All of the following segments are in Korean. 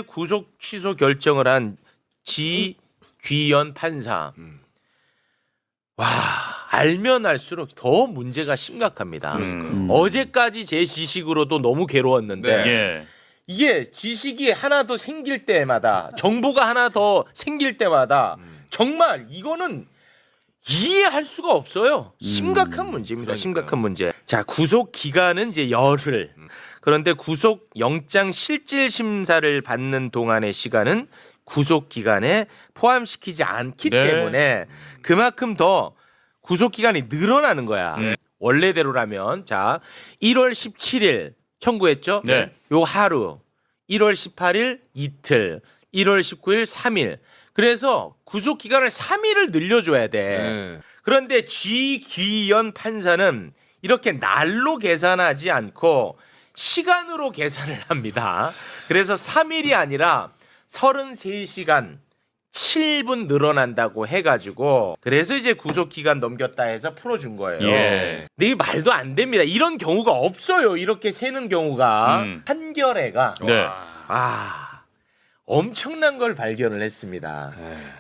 구속 취소 결정을 한 지귀현 판사. 와, 알면 알수록 더 문제가 심각합니다. 어제까지 제 지식으로도 너무 괴로웠는데 네. 예. 이게 지식이 하나 더 생길 때마다 정보가 하나 더 생길 때마다 정말 이거는 이해할 수가 없어요. 심각한 문제입니다. 그러니까요. 심각한 문제. 자, 구속 기간은 이제 열흘. 그런데 구속 영장 실질 심사를 받는 동안의 시간은 구속 기간에 포함시키지 않기 네. 때문에 그만큼 더 구속 기간이 늘어나는 거야. 원래대로라면 자, 1월 17일 청구했죠? 네. 요 하루. 1월 18일 이틀. 1월 19일 3일. 그래서 구속 기간을 3일을 늘려줘야 돼. 네. 그런데 지귀현 판사는 이렇게 날로 계산하지 않고 시간으로 계산을 합니다. 그래서 3일이 아니라 33시간 7분 늘어난다고 해가지고 그래서 이제 구속 기간 넘겼다 해서 풀어준 거예요. 예. 근데 이 말도 안 됩니다. 이런 경우가 없어요. 이렇게 세는 경우가 한겨레가 네. 엄청난 걸 발견을 했습니다.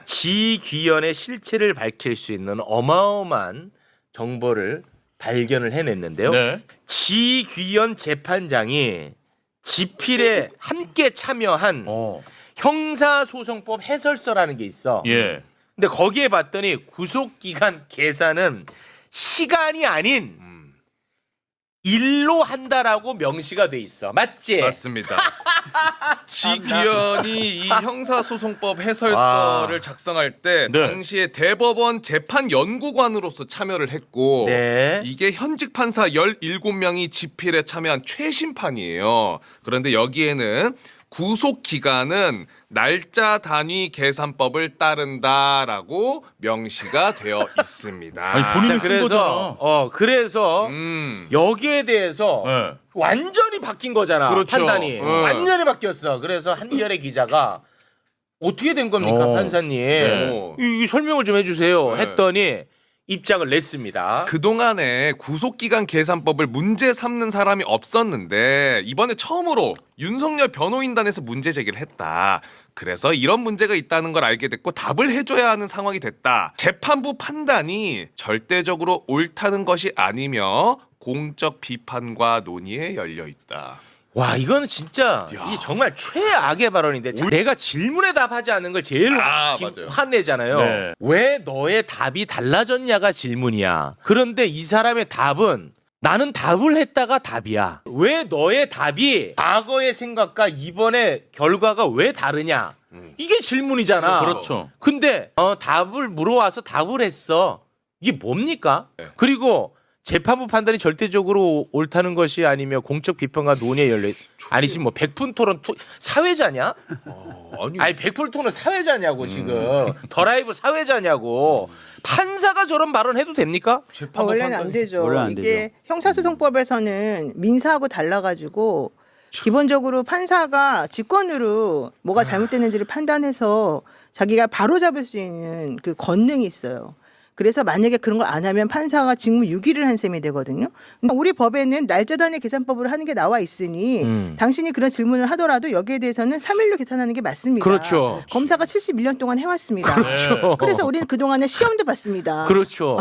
지귀현의 실체를 밝힐 수 있는 어마어마한 정보를 발견을 해냈는데요. 네. 지귀현 재판장이 지필에 함께 참여한 형사소송법 해설서라는 게 있어. 예. 근데 거기에 봤더니 구속기간 계산은 시간이 아닌 일로 한다라고 명시가 돼 있어. 맞지? 맞습니다. 지귀현이 이 형사소송법 해설서를 작성할 때 네. 당시에 대법원 재판연구관으로서 참여를 했고 네. 이게 현직 판사 17명이 집필에 참여한 최신판이에요. 그런데 여기에는 구속 기간은 날짜 단위 계산법을 따른다라고 명시가 되어 있습니다. 아니 본인이 쓴 거잖아. 그래서 여기에 대해서 네. 완전히 바뀐 거잖아. 그렇죠. 판단이 완전히 바뀌었어. 그래서 한겨레 기자가 어떻게 된 겁니까, 판사님? 네. 이 설명을 좀 해주세요. 네. 했더니 입장을 냈습니다. 그동안에 구속기간 계산법을 문제 삼는 사람이 없었는데 이번에 처음으로 윤석열 변호인단에서 문제 제기를 했다. 그래서 이런 문제가 있다는 걸 알게 됐고 답을 해줘야 하는 상황이 됐다. 재판부 판단이 절대적으로 옳다는 것이 아니며 공적 비판과 논의에 열려 있다. 와, 이거는 진짜 야. 이 정말 최악의 발언인데 내가 질문에 답하지 않는 걸 제일 맞아요. 화내잖아요. 네. 왜 너의 답이 달라졌냐가 질문이야. 그런데 이 사람의 답은 나는 답을 했다가 답이야. 왜 너의 답이 과거의 생각과 이번의 결과가 왜 다르냐? 이게 질문이잖아. 그렇죠. 근데 답을 물어와서 답을 했어. 이게 뭡니까? 네. 그리고 재판부 판단이 절대적으로 옳다는 것이 아니며 공적 비판과 논의에 열려 아니지 뭐 백분 토론 사회자냐? 아니 백분 토론 사회자냐고 지금 더 라이브 사회자냐고 판사가 저런 발언 해도 됩니까? 재판부 원래는 판단이. 안 되죠. 원래 안 이게 형사소송법에서는 민사하고 달라가지고 기본적으로 판사가 직권으로 뭐가 잘못됐는지를 판단해서 자기가 바로잡을 수 있는 그 권능이 있어요. 그래서 만약에 그런 걸 안 하면 판사가 직무유기를 한 셈이 되거든요. 근데 우리 법에는 날짜 단위 계산법으로 하는 게 나와 있으니 당신이 그런 질문을 하더라도 여기에 대해서는 3일로 계산하는 게 맞습니다. 그렇죠. 검사가 71년 동안 해왔습니다. 그렇죠. 그래서 우리는 그동안에 시험도 봤습니다. 그렇죠.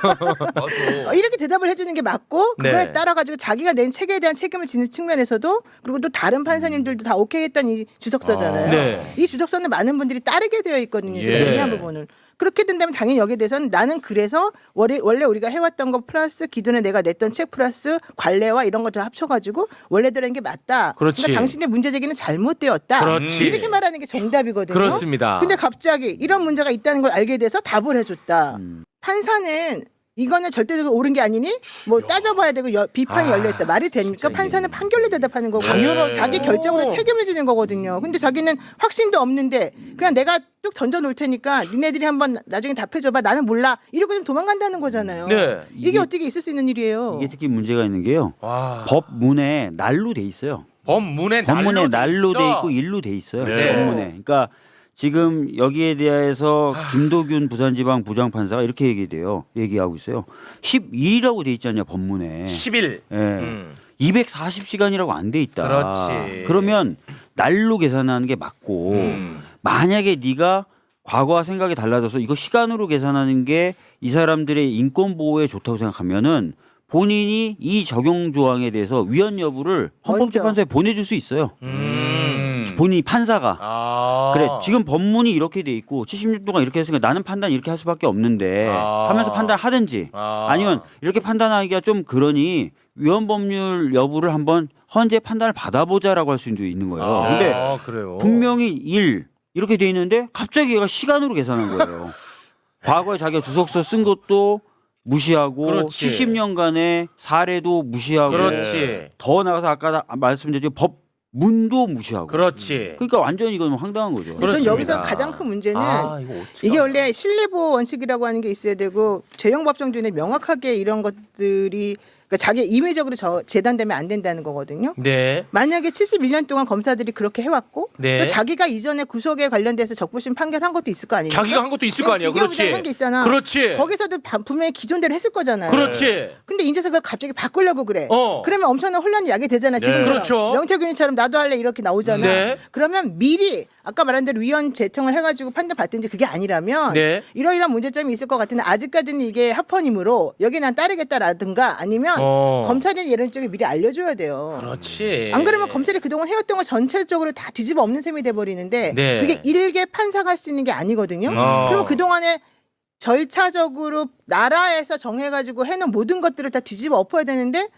맞아. 이렇게 대답을 해주는 게 맞고 그거에 네. 따라 가지고 자기가 낸 책에 대한 책임을 지는 측면에서도 그리고 또 다른 판사님들도 다 오케이 했던 이 주석서잖아요. 네. 이 주석서는 많은 분들이 따르게 되어 있거든요. 예. 중요한 부분을. 그렇게 된다면 당연히 여기에 대해서는 나는 그래서 원래 우리가 해왔던 거 플러스 기존에 내가 냈던 책 플러스 관례와 이런 것들 합쳐가지고 원래대로 한 게 맞다. 그렇지. 그러니까 당신의 문제 제기는 잘못되었다. 그렇지. 이렇게 말하는 게 정답이거든요. 그렇습니다. 근데 갑자기 이런 문제가 있다는 걸 알게 돼서 답을 해줬다. 판사는 이거는 절대적으로 옳은 게 아니니 뭐 따져봐야 되고 비판이 열려있다. 말이 됩니까? 판사는 판결로 대답하는 거고 당연하죠. 자기 결정으로 책임을 지는 거거든요. 근데 자기는 확신도 없는데 그냥 내가 쭉 던져놓을 테니까 니네들이 한번 나중에 답해줘봐. 나는 몰라. 이러고 좀 도망간다는 거잖아요. 네. 이게 어떻게 있을 수 있는 일이에요? 이게 특히 문제가 있는 게요. 와. 법문에 날로 돼 있어요. 법문에 날로 돼 있어. 있고 일로 돼 있어요. 네. 법문에. 그러니까 지금 여기에 대해서 김도균 부산지방 부장판사가 이렇게 얘기하고 있어요. 12일이라고 돼 있잖아요, 법문에. 10일. 예. 240시간이라고 안 돼 있다. 그렇지. 그러면 날로 계산하는 게 맞고 만약에 네가 과거와 생각이 달라져서 이거 시간으로 계산하는 게 이 사람들의 인권 보호에 좋다고 생각하면은 본인이 이 적용 조항에 대해서 위헌 여부를 헌법재판소에 보내줄 수 있어요. 본인이 판사가. 아. 그래 지금 법문이 이렇게 돼 있고 70년 동안 이렇게 했으니까 나는 판단 이렇게 할 수밖에 없는데 하면서 판단하든지 아니면 이렇게 판단하기가 좀 그러니 위헌 법률 여부를 한번 헌재 판단을 받아보자라고 할 수도 있는 거예요. 근데 그래요. 분명히 이렇게 돼 있는데 갑자기 얘가 시간으로 계산한 거예요. 과거에 자기가 주석서 쓴 것도 무시하고 그렇지. 70년간의 사례도 무시하고 그렇지. 더 나가서 아까 말씀드린 법문도 무시하고 그렇지. 그러니까 완전히 이건 황당한 거죠. 저는 그렇습니다. 여기서 가장 큰 문제는 이거 어떻게 이게 원래 신뢰보호 원칙이라고 하는 게 있어야 되고 재형법정준에 명확하게 이런 것들이 그러니까 자기 임의적으로 재단되면 안 된다는 거거든요. 네. 만약에 71년 동안 검사들이 그렇게 해왔고 네. 또 자기가 이전에 구속에 관련돼서 적부심 판결한 것도 있을 거 아니에요. 자기가 한 것도 있을 거 아니야. 그렇지. 한게 있잖아. 그렇지. 거기서도 분명히 기존대로 했을 거잖아요. 그렇지. 근데 이제서 그걸 갑자기 바꾸려고 그래. 어. 그러면 엄청난 혼란이 야기 되잖아. 지금처럼. 그렇죠. 명태균이처럼 나도 할래 이렇게 나오잖아. 네. 그러면 미리 아까 말한 대로 위헌 제청을 해가지고 판단 받든지 그게 아니라면 네. 이러이러한 문제점이 있을 것 같은데 아직까지는 이게 합헌이므로 여기 난 따르겠다라든가 아니면 검찰이 이런 쪽에 미리 알려줘야 돼요. 그렇지. 안 그러면 검찰이 그동안 해왔던 걸 전체적으로 다 뒤집어 엎는 셈이 돼버리는데 네. 그게 일개 판사가 할 수 있는 게 아니거든요. 그럼 그동안에 절차적으로 나라에서 정해가지고 해놓은 모든 것들을 다 뒤집어 엎어야 되는데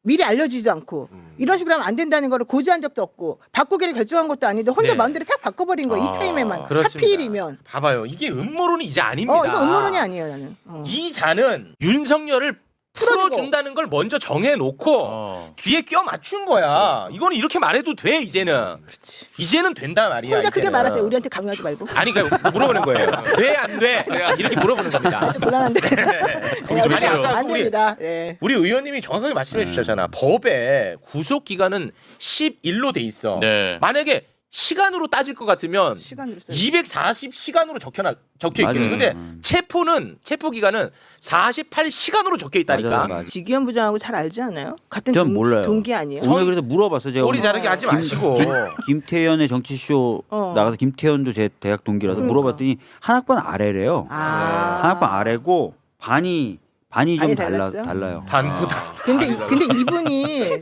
미리 알려주지도 않고 이런 식으로 하면 안 된다는 거를 고지한 적도 없고 바꾸기를 결정한 것도 아닌데 혼자 네. 마음대로 탁 바꿔버린 거야. 이 타임에만. 그렇습니다. 하필이면. 봐봐요. 이게 음모론이 이제 아닙니다. 이거 음모론이 아니에요 나는. 이 자는 윤석열을 풀어준다는 걸 먼저 정해놓고 뒤에 껴 맞춘 거야. 이거는 이렇게 말해도 돼 이제는. 그렇지. 이제는 된다 말이야. 혼자 크게 이제는. 말하세요. 우리한테 강요하지 말고. 아니 그러니까 물어보는 거예요. 돼 안 돼? 이렇게 물어보는 겁니다. 좀 곤란한데. 아니 아까 안 됩니다. 예. 우리 의원님이 정확하게 말씀해 주셨잖아. 법에 구속 기간은 10일로 돼 있어. 네. 만약에 시간으로 따질 것 같으면 시간으로 써요. 240시간으로 적혀 있겠지. 맞아요. 근데 체포 기간은 48시간으로 적혀 있다니까. 맞아요. 지기현 부장하고 잘 알지 않아요? 같은 전 몰라요. 동기 아니에요? 오늘 그래서 물어봤어요. 제가 꼬리 오늘 자르기 하지 마시고. 김태현의 정치쇼 나가서 김태현도 제 대학 동기라서 그러니까. 물어봤더니 한 학번 아래래요. 아. 한 학번 아래고 반이 좀 달랐어요? 달라요. 반보다. 근데 이분이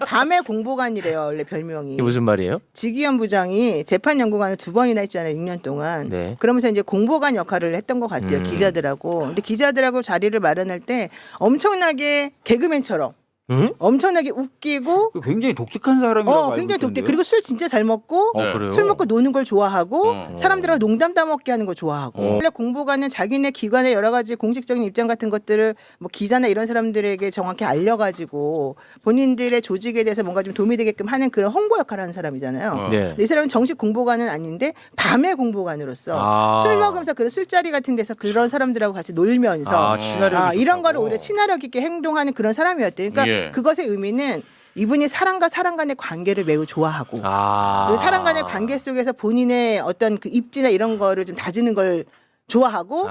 밤의 공보관이래요. 원래 별명이. 이게 무슨 말이에요? 지기현 부장이 재판 연구관을 2번이나 했잖아요. 6년 동안. 네. 그러면서 이제 공보관 역할을 했던 것 같아요. 기자들하고. 근데 기자들하고 자리를 마련할 때 엄청나게 개그맨처럼 응? 엄청나게 웃기고 굉장히 독특한 사람이라고 알고 굉장히 독특해. 있던데요? 그리고 술 진짜 잘 먹고 그래요? 술 먹고 노는 걸 좋아하고 사람들하고 농담 따먹게 하는 거 좋아하고 원래 공보관은 자기네 기관의 여러 가지 공식적인 입장 같은 것들을 뭐 기자나 이런 사람들에게 정확히 알려가지고 본인들의 조직에 대해서 뭔가 좀 도움이 되게끔 하는 그런 홍보 역할을 하는 사람이잖아요. 네. 근데 이 사람은 정식 공보관은 아닌데 밤의 공보관으로서 술 먹으면서 그런 술자리 같은 데서 그런 사람들하고 같이 놀면서 이런 거를 오히려 친화력 있게 행동하는 그런 사람이었대요. 그러니까 그것의 의미는 이분이 사람과 사람 간의 관계를 매우 좋아하고 그 사람 간의 관계 속에서 본인의 어떤 그 입지나 이런 거를 좀 다지는 걸 좋아하고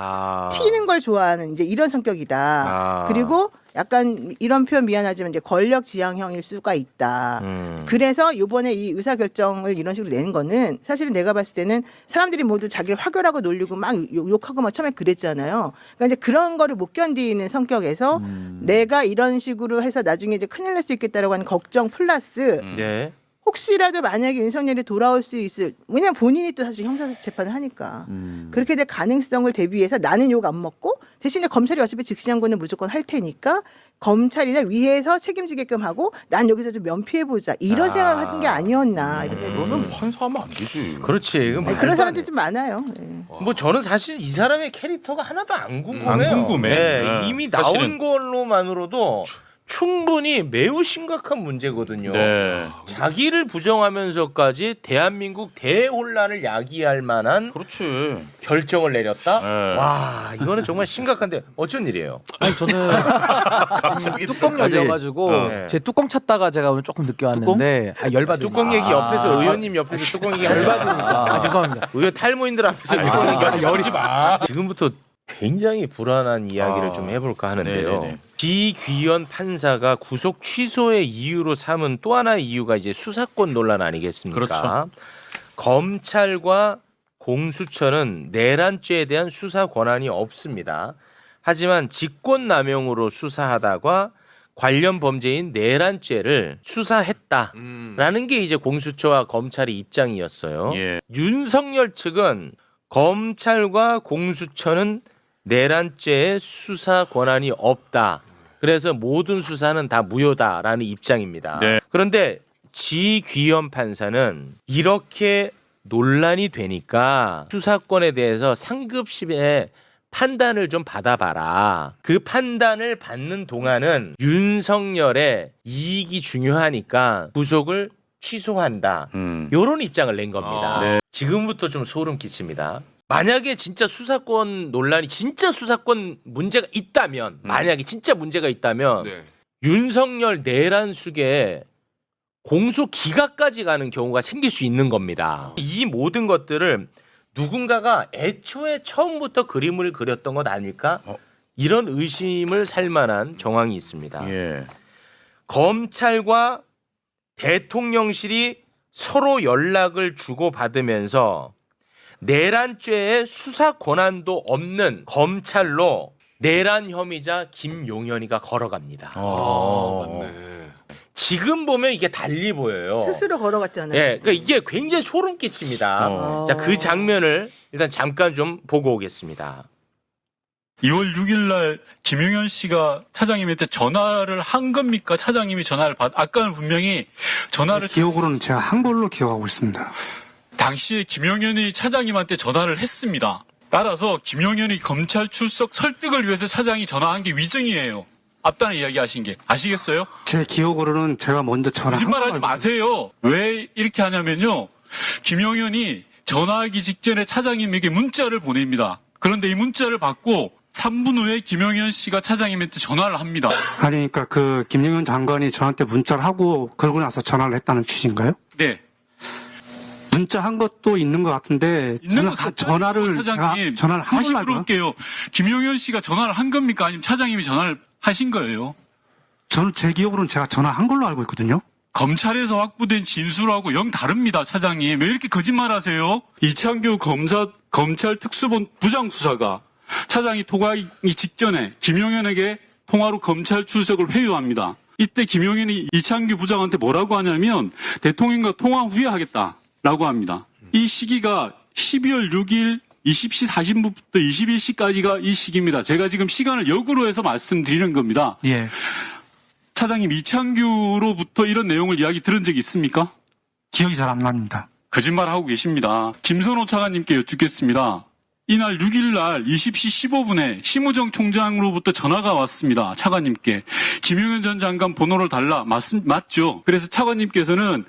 튀는 걸 좋아하는 이제 이런 성격이다. 그리고 약간 이런 표현 미안하지만 이제 권력 지향형일 수가 있다. 그래서 이번에 이 의사결정을 이런 식으로 내는 거는 사실은 내가 봤을 때는 사람들이 모두 자기를 화교라고 놀리고 막 욕하고 막 처음에 그랬잖아요. 그러니까 이제 그런 거를 못 견디는 성격에서 내가 이런 식으로 해서 나중에 이제 큰일 날 수 있겠다라고 하는 걱정 플러스 네. 혹시라도 만약에 윤석열이 돌아올 수 있을 왜냐면 본인이 또 사실 형사 재판을 하니까 그렇게 될 가능성을 대비해서 나는 욕 안 먹고 대신에 검찰이 어차피 즉시항고는 무조건 할 테니까 검찰이나 위에서 책임지게끔 하고 난 여기서 좀 면피해 보자 이런 생각을 하는 게 아니었나 이런 생각이 그러면 듭니다. 판사하면 안 되지. 그렇지. 이건 말도 그런 안 사람들 돼. 좀 많아요. 예. 뭐 저는 사실 이 사람의 캐릭터가 하나도 안 궁금해요. 안 궁금해. 네, 네. 이미 사실은- 나온 걸로만으로도 충분히 매우 심각한 문제거든요. 네. 자기를 부정하면서까지 대한민국 대혼란을 야기할 만한 그렇지. 결정을 내렸다. 네. 와, 이거는 정말 심각한데 어쩐 일이에요? 아니 저는 뚜껑 열려가지고 네. 제 뚜껑 찾다가 제가 오늘 조금 늦게 왔는데 열받으니까 뚜껑 얘기 옆에서 의원님 옆에서 뚜껑 얘기 하지 마. 열받으니까 죄송합니다. 의원 탈모인들 앞에서 뚜껑 얘기 열지 마. 지금부터 굉장히 불안한 이야기를 좀 해볼까 하는데요. 네네네. 지귀현 판사가 구속 취소의 이유로 삼은 또 하나의 이유가 이제 수사권 논란 아니겠습니까? 그렇죠. 검찰과 공수처는 내란죄에 대한 수사 권한이 없습니다. 하지만 직권남용으로 수사하다가 관련 범죄인 내란죄를 수사했다라는 게 이제 공수처와 검찰의 입장이었어요. 예. 윤석열 측은 검찰과 공수처는 내란죄의 수사 권한이 없다. 그래서 모든 수사는 다 무효다라는 입장입니다. 네. 그런데 지귀현 판사는 이렇게 논란이 되니까 수사권에 대해서 상급심의 판단을 좀 받아봐라. 그 판단을 받는 동안은 윤석열의 이익이 중요하니까 구속을 취소한다. 이런 입장을 낸 겁니다. 네. 지금부터 좀 소름 끼칩니다. 만약에 진짜 수사권 논란이 진짜 수사권 문제가 있다면 만약에 진짜 문제가 있다면 네. 윤석열 내란 수계에 공소 기각까지 가는 경우가 생길 수 있는 겁니다. 이 모든 것들을 누군가가 애초에 처음부터 그림을 그렸던 것 아닐까? 이런 의심을 살 만한 정황이 있습니다. 예. 검찰과 대통령실이 서로 연락을 주고받으면서 내란죄의 수사 권한도 없는 검찰로 내란 혐의자 김용현이가 걸어갑니다. 맞네. 지금 보면 이게 달리 보여요. 스스로 걸어갔잖아요. 예, 그러니까 이게 굉장히 소름 끼칩니다. 자, 그 장면을 일단 잠깐 좀 보고 오겠습니다. 2월 6일 날 김용현 씨가 차장님한테 전화를 한 겁니까? 차장님이 전화를 아까는 분명히 전화를 기억으로는 제가 한 걸로 기억하고 있습니다. 당시에 김용현이 차장님한테 전화를 했습니다. 따라서 김용현이 검찰 출석 설득을 위해서 차장이 전화한 게 위증이에요. 앞단에 이야기하신 게 아시겠어요? 제 기억으로는 제가 먼저 전화한 거짓말하지 걸로 마세요. 왜 이렇게 하냐면요. 김용현이 전화하기 직전에 차장님에게 문자를 보냅니다. 그런데 이 문자를 받고 3분 후에 김용현 씨가 차장님한테 전화를 합니다. 아니, 그러니까 그 김영현 장관이 저한테 문자를 하고 그러고 나서 전화를 했다는 취지인가요? 네. 문자 한 것도 있는 것 같은데 있는 저는 것 같아요, 전화를 차장님. 전화를 한 다시 걸로 알고 물어볼게요. 김용현 씨가 전화를 한 겁니까? 아니면 차장님이 전화를 하신 거예요? 저는 제 기억으로는 제가 전화한 걸로 알고 있거든요. 검찰에서 확보된 진술하고 영 다릅니다, 차장님. 왜 이렇게 거짓말하세요? 이창규 검찰 특수본 부장수사가 차장이 통화하기 직전에 김용현에게 통화로 검찰 출석을 회유합니다. 이때 김용현이 이창규 부장한테 뭐라고 하냐면 대통령과 통화 후에 하겠다라고 합니다. 이 시기가 12월 6일 20시 40분부터 21시까지가 이 시기입니다. 제가 지금 시간을 역으로 해서 말씀드리는 겁니다. 예. 차장님, 이창규로부터 이런 내용을 이야기 들은 적이 있습니까? 기억이 잘 안 납니다. 거짓말하고 계십니다. 김선호 차관님께 여쭙겠습니다. 이날 6일 날 20시 15분에 심우정 총장으로부터 전화가 왔습니다. 차관님께. 김용현 전 장관 번호를 달라. 맞죠? 그래서 차관님께서는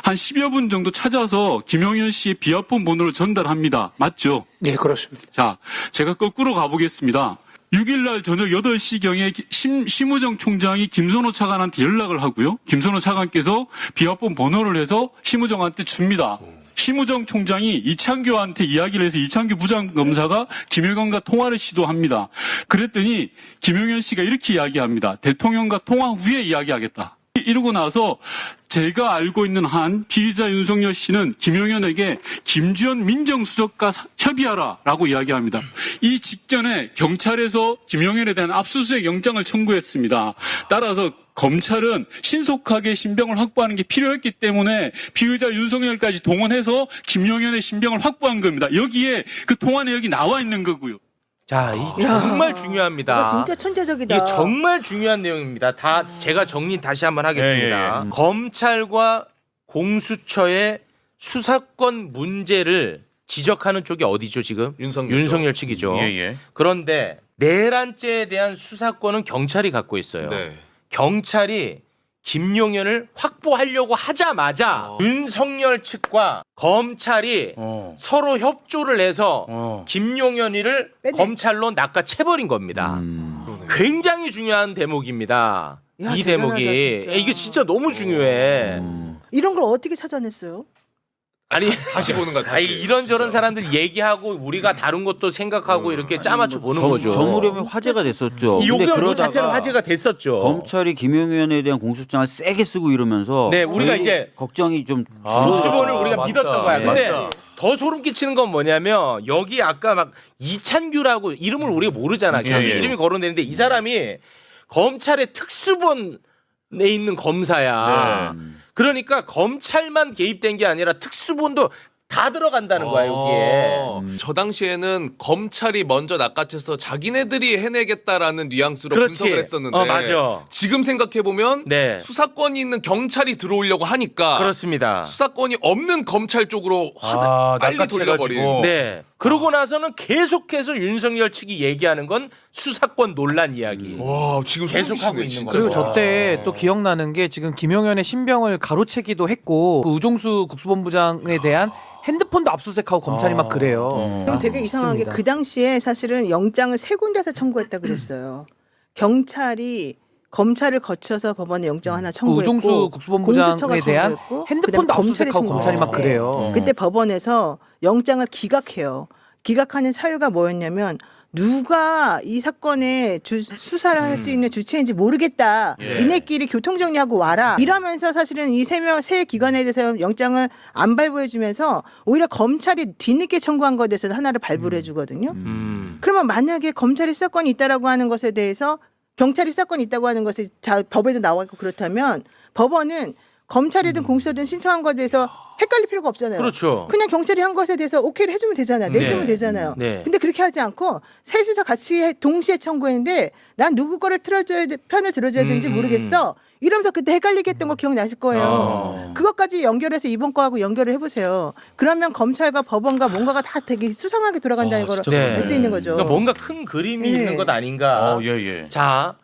한 10여 분 정도 찾아서 김용현 씨의 비화폰 번호를 전달합니다. 맞죠? 예, 그렇습니다. 자, 제가 거꾸로 가보겠습니다. 6일 날 저녁 8시경에 심우정 총장이 김선호 차관한테 연락을 하고요. 김선호 차관께서 비화폰 번호를 해서 심우정한테 줍니다. 심우정 총장이 이창규한테 이야기를 해서 이창규 부장검사가 김용현과 통화를 시도합니다. 그랬더니 김용현 씨가 이렇게 이야기합니다. 대통령과 통화 후에 이야기하겠다. 이러고 나서 제가 알고 있는 한 피의자 윤석열 씨는 김용현에게 김주현 민정수석과 협의하라라고 이야기합니다. 이 직전에 경찰에서 김용현에 대한 압수수색 영장을 청구했습니다. 따라서 검찰은 신속하게 신병을 확보하는 게 필요했기 때문에 피의자 윤석열까지 동원해서 김용현의 신병을 확보한 겁니다. 여기에 그 통화 내역이 나와 있는 거고요. 자, 이 정말 중요합니다. 이거 진짜 천재적이다. 이게 정말 중요한 내용입니다. 다 제가 정리 다시 한번 하겠습니다. 검찰과 공수처의 수사권 문제를 지적하는 쪽이 어디죠 지금? 윤석열 측이죠. 예. 그런데 내란죄에 대한 수사권은 경찰이 갖고 있어요. 네. 경찰이 김용현을 확보하려고 하자마자 윤석열 측과 검찰이 서로 협조를 해서 김용현이를 빼내. 검찰로 낚아채버린 겁니다. 굉장히 중요한 대목입니다. 야, 이 대단하다, 대목이 진짜. 이게 진짜 너무 중요해. 이런 걸 어떻게 찾아냈어요? 아니 다시 보는 거야. 다시. 아니 이런저런 사람들 얘기하고 우리가 다른 것도 생각하고 이렇게 짜맞춰 보는 거죠. 정우렴이 화제가 됐었죠. 이 근데 요구형 자체는 그러다가 화제가 됐었죠. 검찰이 김용현 의원에 대한 공소장을 세게 쓰고 이러면서 네, 우리가 저희 이제 걱정이 좀 국수본을 우리가 맞다. 믿었던 거야. 네. 근데 맞다. 더 소름 끼치는 건 뭐냐면 여기 아까 막 이찬규라고 이름을 우리가 모르잖아. 계속 예, 예. 이름이 거론되는데 이 사람이 검찰의 특수본에 있는 검사야. 네. 그러니까 검찰만 개입된 게 아니라 특수본도 다 들어간다는 거야 여기에. 저 당시에는 검찰이 먼저 낚아채서 자기네들이 해내겠다라는 뉘앙스로 그렇지. 분석을 했었는데 맞아. 지금 생각해 보면 네. 수사권이 있는 경찰이 들어오려고 하니까 그렇습니다. 수사권이 없는 검찰 쪽으로 빨리 낚아채가지고. 돌려버린. 네. 그러고 나서는 계속해서 윤석열 측이 얘기하는 건 수사권 논란 이야기. 와 지금 계속 소름 하고 끼치네, 있는 진짜. 그리고 거죠. 저때 또 기억나는 게 지금 김용현의 신병을 가로채기도 했고 그 우종수 국수본부장에 대한 핸드폰도 압수수색하고 검찰이 막 그래요. 그럼 되게 이상한 게 맞습니다. 그 당시에 사실은 영장을 3군데서 청구했다 그랬어요. 경찰이 검찰을 거쳐서 법원에 영장 하나 그 청구했고 우종수 공수처가 국수본부장에 대한 청구했고 핸드폰도 그다음에 검찰이 압수수색하고 검찰이 막 청구했어요. 그래요. 그때 법원에서 영장을 기각해요. 기각하는 사유가 뭐였냐면 누가 이 사건에 수사를 할 수 있는 주체인지 모르겠다. 예. 니네끼리 교통정리하고 와라. 이러면서 사실은 이 세 기관에 대해서 영장을 안 발부해주면서 오히려 검찰이 뒤늦게 청구한 것에 대해서는 하나를 발부를 해주거든요. 그러면 만약에 검찰이 수사권이 있다라고 하는 것에 대해서 경찰이 수사권이 있다고 하는 것이 법에도 나와 있고 그렇다면 법원은 검찰이든 공수처든 신청한 것에 대해서 헷갈릴 필요가 없잖아요. 그렇죠. 그냥 경찰이 한 것에 대해서 오케이를 해주면 되잖아요. 내주면 네. 되잖아요. 네. 근데 그렇게 하지 않고 셋이서 같이 동시에 청구했는데 난 누구 거를 편을 들어줘야 되는지 모르겠어. 이러면서 그때 헷갈리게 했던 거 기억나실 거예요. 그것까지 연결해서 이번 거하고 연결을 해보세요. 그러면 검찰과 법원과 뭔가가 다 되게 수상하게 돌아간다는 걸 네. 알 수 있는 거죠. 그러니까 뭔가 큰 그림이 네. 있는 것 아닌가. 예, 예. 자,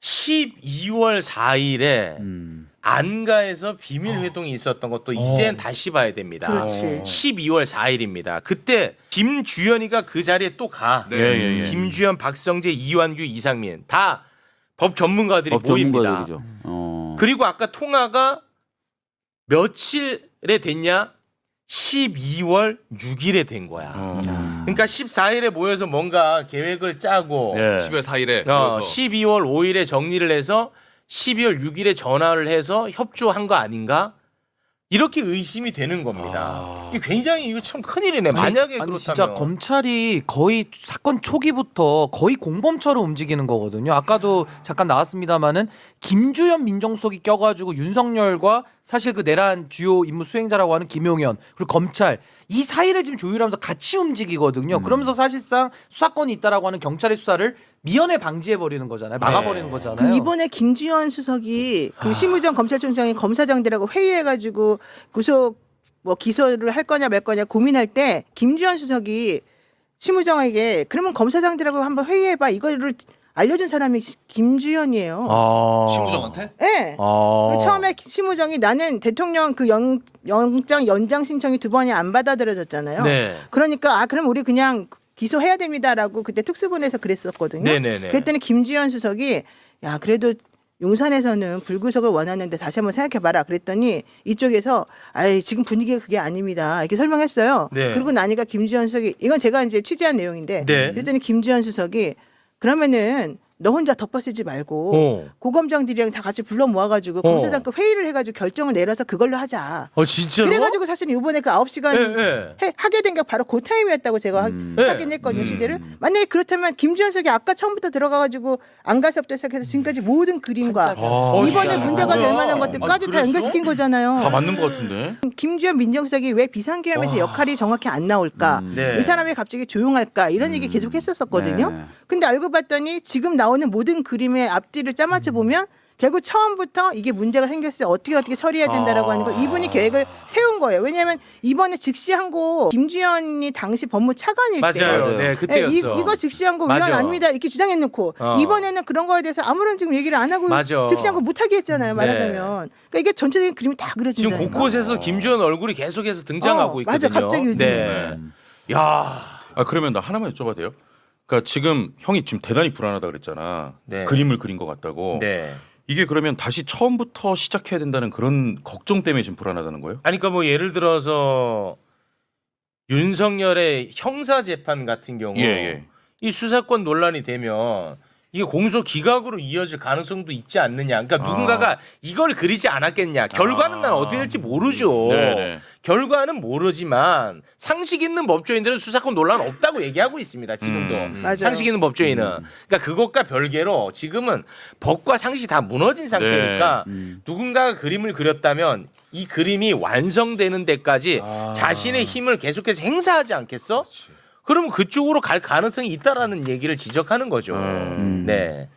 12월 4일에 안가에서 비밀 회동이 있었던 것도 이젠 다시 봐야 됩니다. 그렇지. 12월 4일입니다. 그때 김주현이가 그 자리에 또 가. 네. 예, 예. 김주현, 박성재, 이완규, 이상민 다 법 전문가들이 법 모입니다. 전문가들이죠. 그리고 아까 통화가 며칠에 됐냐? 12월 6일에 된 거야. 그러니까 14일에 모여서 뭔가 계획을 짜고 예. 10월 4일에 12월 5일에 정리를 해서 12월 6일에 전화를 해서 협조한 거 아닌가? 이렇게 의심이 되는 겁니다. 이게 굉장히 이거 참 큰일이네. 만약에 아니 그렇다면 진짜 검찰이 거의 사건 초기부터 거의 공범처럼 움직이는 거거든요. 아까도 잠깐 나왔습니다마는 김주현 민정수석이 껴가지고 윤석열과 사실 그 내란 주요 임무 수행자라고 하는 김용현 그리고 검찰 이 사이를 지금 조율하면서 같이 움직이거든요. 그러면서 사실상 수사권이 있다라고 하는 경찰의 수사를 미연에 방지해 버리는 거잖아요. 막아버리는 거잖아요. 그 이번에 김주현 수석이 그 심의정 검찰총장이 검사장들하고 회의해가지고 구속 뭐 기소를 할 거냐 말 거냐 고민할 때 김주현 수석이 심의정에게 그러면 검사장들하고 한번 회의해봐 이거를 알려준 사람이 김주현이에요. 심우정한테? 네. 처음에 심의정이 나는 대통령 그 영장 연장 신청이 2번이 안 받아들여졌잖아요. 네. 그러니까 그럼 우리 그냥 기소해야 됩니다라고 그때 특수본에서 그랬었거든요. 네네네. 그랬더니 김주현 수석이 야 그래도 용산에서는 불구속을 원하는데 다시 한번 생각해봐라. 그랬더니 이쪽에서 아이 지금 분위기가 그게 아닙니다. 이렇게 설명했어요. 네. 그리고 나니까 김주현 수석이 이건 제가 이제 취재한 내용인데 네. 그랬더니 김주현 수석이 그러면은 너 혼자 덮어쓰지 말고 고검장들이랑 다 같이 불러 모아가지고 검사장급 회의를 해가지고 결정을 내려서 그걸로 하자. 진짜로? 그래가지고 사실 이번에 그 9시간 하게 된 게 바로 그 타임이었다고 제가 하긴 했거든요, 취재를. 만약에 그렇다면 김주현석이 아까 처음부터 들어가가지고 안가섭부터 시작해서 지금까지 모든 그림과 이번에 문제가 될 만한 것들까지 다 연결시킨 거잖아요. 다 맞는 것 같은데. 김주현 민정수석이 왜 비상계엄에서 역할이 정확히 안 나올까? 네. 이 사람이 갑자기 조용할까? 이런 얘기 계속 했었었거든요. 네. 근데 알고 봤더니 지금 나오는 모든 그림의 앞뒤를 짜맞춰 보면 결국 처음부터 이게 문제가 생겼을 때 어떻게 처리해야 된다라고 하는 걸 이분이 계획을 세운 거예요. 왜냐하면 이번에 즉시한 거 김주현이 당시 법무 차관일 때 맞아요. 네, 그때였어. 이거 즉시한 거 위헌 맞아. 아닙니다 이렇게 주장해놓고 이번에는 그런 거에 대해서 아무런 지금 얘기를 안 하고 맞아. 즉시한 거 못하게 했잖아요. 말하자면. 네. 그러니까 이게 전체적인 그림이 다 그려진다니까. 지금 곳곳에서 김주현 얼굴이 계속해서 등장하고 맞아, 있거든요. 갑자기 요즘에. 네. 야. 그러면 나 하나만 여쭤봐도 돼요? 그러니까 지금 형이 지금 대단히 불안하다 그랬잖아. 네. 그림을 그린 것 같다고. 네. 이게 그러면 다시 처음부터 시작해야 된다는 그런 걱정 때문에 지금 불안하다는 거예요? 아니 그러니까 뭐 예를 들어서 윤석열의 형사 재판 같은 경우 예. 이 수사권 논란이 되면 이게 공소 기각으로 이어질 가능성도 있지 않느냐. 그러니까 누군가가 이걸 그리지 않았겠냐. 결과는 난 어떻게 될지 모르죠. 네네. 결과는 모르지만 상식 있는 법조인들은 수사권 논란 없다고 얘기하고 있습니다. 지금도. 맞아요. 상식 있는 법조인은. 그러니까 그것과 별개로 지금은 법과 상식이 다 무너진 상태니까 누군가가 그림을 그렸다면 이 그림이 완성되는 데까지 자신의 힘을 계속해서 행사하지 않겠어? 그러면 그쪽으로 갈 가능성이 있다라는 얘기를 지적하는 거죠. 네.